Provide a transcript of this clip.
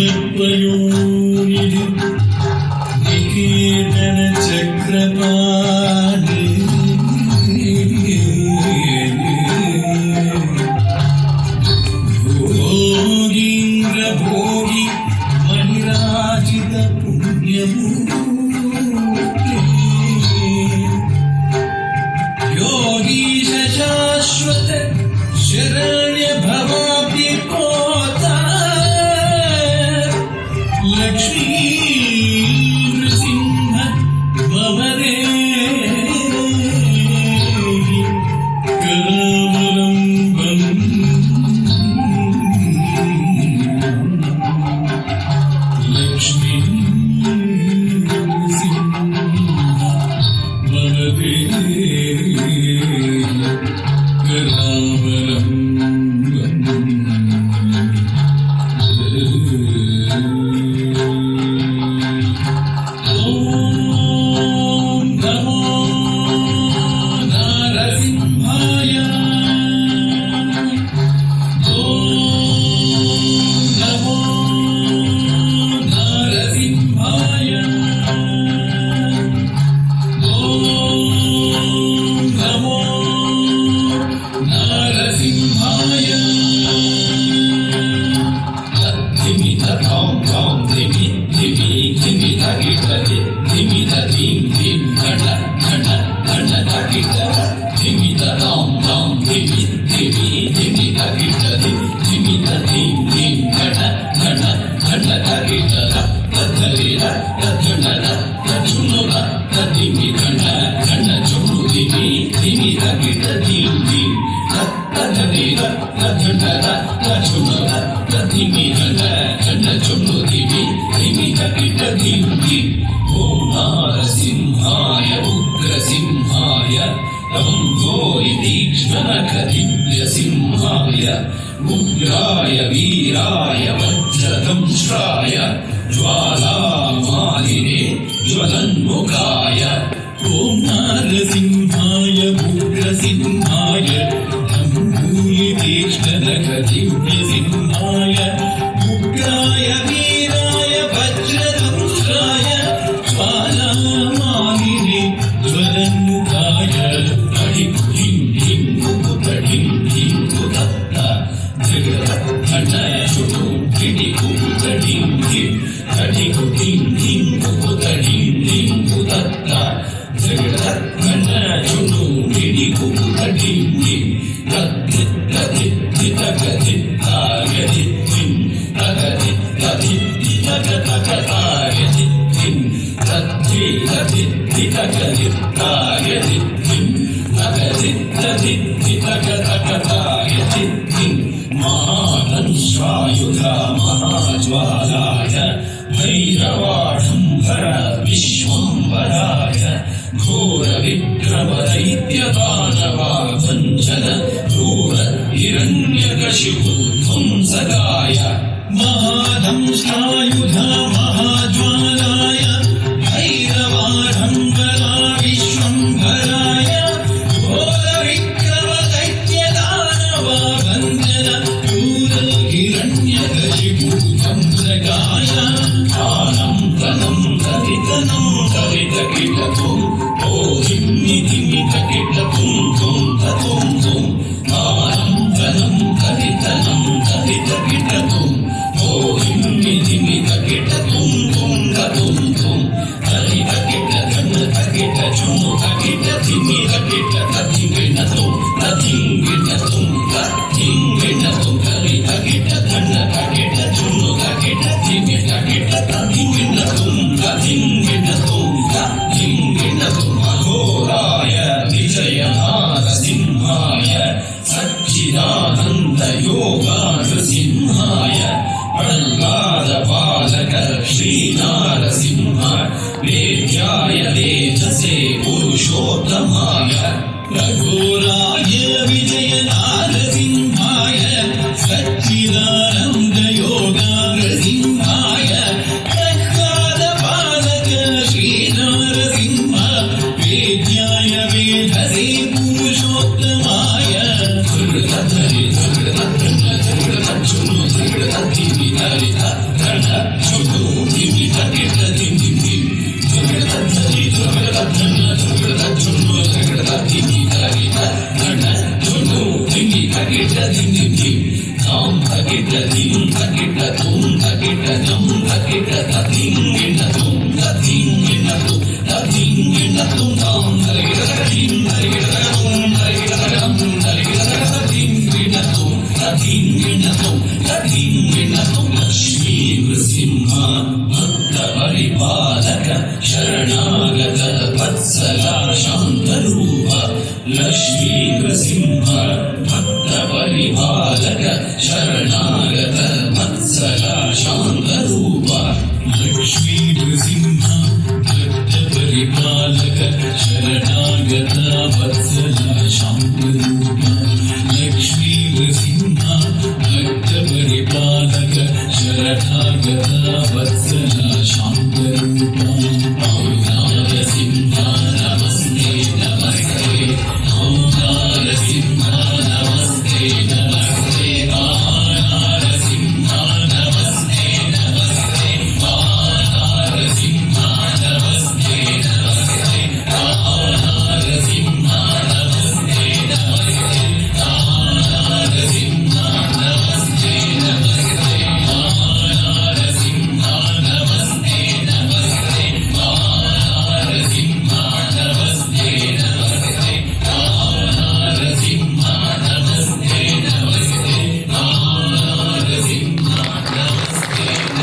विश्वत्वयोनिधि निकेतन चक्रपाणि भोगीन्द्र भोगी मणिराजित पुण्यमूर्ति योगीश शाश्वत शरण्य भवाब्धिपोता लक्ष्मी नृसिंह भवदेहि करावलम्बम् लक्ष्मी नृसिंह भवदेहि करावलम्बम् नारसिंहाय उग्रसिंहाय दिव्यसिंहाय उग्राय वीराय वज्रदंष्ट्राय ज्वालामालिने ज्वलन्मुखाय ॐ नारसिंहाय उग्रसिंहाय दिव्यसिंहाय उग्राय वीराय वज्रदंष्ट्राय ज्वालामालिने ज्वलन्मुखाय महाधनुषायुधा महाज्वालाय भैरवाढम्बर विश्वम्भराय घोरविक्रमदैत्यदानवाभञ्जन घोर हिरण्यकशिपु ध्वंसकाय महाधंसायुधा महाज्वालाय भैरवाढम्बरा विश्वम्भराय घोरविक्रमदैत्यदानवाभञ्जन घोर हिरण्यकशिपु ध्वंसकाय आनन्दनं कवितनं कवितकिलतुं ओहिम्निधिमितकिलतुं तुं ततुं तुं आनन्दनं कवितनं कवितकिलतुं ओहिम्निधिमितकिलतुं तुं ततुं तुं कवितकिलतकिलतकिलतुं कवितधिमितकिलतधिमिनतुं तधिमिनतुं तधिमिनतुं कवितकिलतकिलतकिलतुं कवितधिमितकिलतधिमिनतुं तधिमिनतुं तधिमिनतुं अघोराय विजयनारसिंहाय सच्चिदानन्दयोगानृसिंहाय प्रह्लादपालक श्रीनारसिंह वेद्याय वेदसे पुरुषोत्तमाय रघुराय विजयनारसिंहाय सच्चिदानन्दयोगानृसिंहाय प्रह्लादपालक श्रीनारसिंह वेद्याय वेदसे पुरुषोत्तमाय धृगधरि धृगधरि धृगधरि ಚುಡು ದಿಮ್ಮಿ ತಗಿಟ ದಿಮ್ ದಿಮ್ ದಿಮ್ ಜಗಡ ಧರಿ ಜಗಡ ಧನ್ನ ಜಗಡ ಚುಡು ಜಗಡ ದಿಮ್ಮಿ ತಗಿಟ ಗಣ ಚುಡು ದಿಮ್ಮಿ ತಗಿಟ ದಿಮ್ ದಿಮ್ ದಿಮ್ ತಾಂ ತಗಿಟ ದಿಮ್ ತಗಿಟ ತುಂ ತಗಿಟ ಜಂ ತಗಿಟ ತದಿಂಗಿಣ ತುಂ ತದಿಂಗಿಣ ತುಂ ತದಿಂಗಿಣ ತುಂ ತಾಂ ತಗಿಟ ದಿಮ್ ತಗಿಟ ತುಂ ತಗಿಟ ಜಂ ತಗಿಟ ತದಿಂಗಿಣ ತುಂ ತದಿಂಗಿಣ ತುಂ ತದಿಂಗಿಣ ತುಂ ಲಕ್ಷ್ಮೀ ನೃಸಿಂಹ ಭಕ್ತ ಪರಿಪಾಲಕ ಶರಣಾಗತ ವತ್ಸಲ ಶಾಂತರೂಪ ಲಕ್ಷ್ಮೀ ನೃಸಿಂಹ ಭಕ್ತ ಪರಿಪಾಲಕ ಶರಣಾಗತ ವತ್ಸಲ ಶಾಂತರೂಪ ಲಕ್ಷ್ಮೀ ನೃಸಿಂಹ ಭಕ್ತ ಪರಿಪಾಲಕ ಶರಣಾಗತ ವತ್ಸಲ ಶಾಂತರೂಪ ಲಕ್ಷ್ಮೀ ನೃಸಿಂಹ ಭಕ್ತ ಪರಿಪಾಲಕ ಶರಣ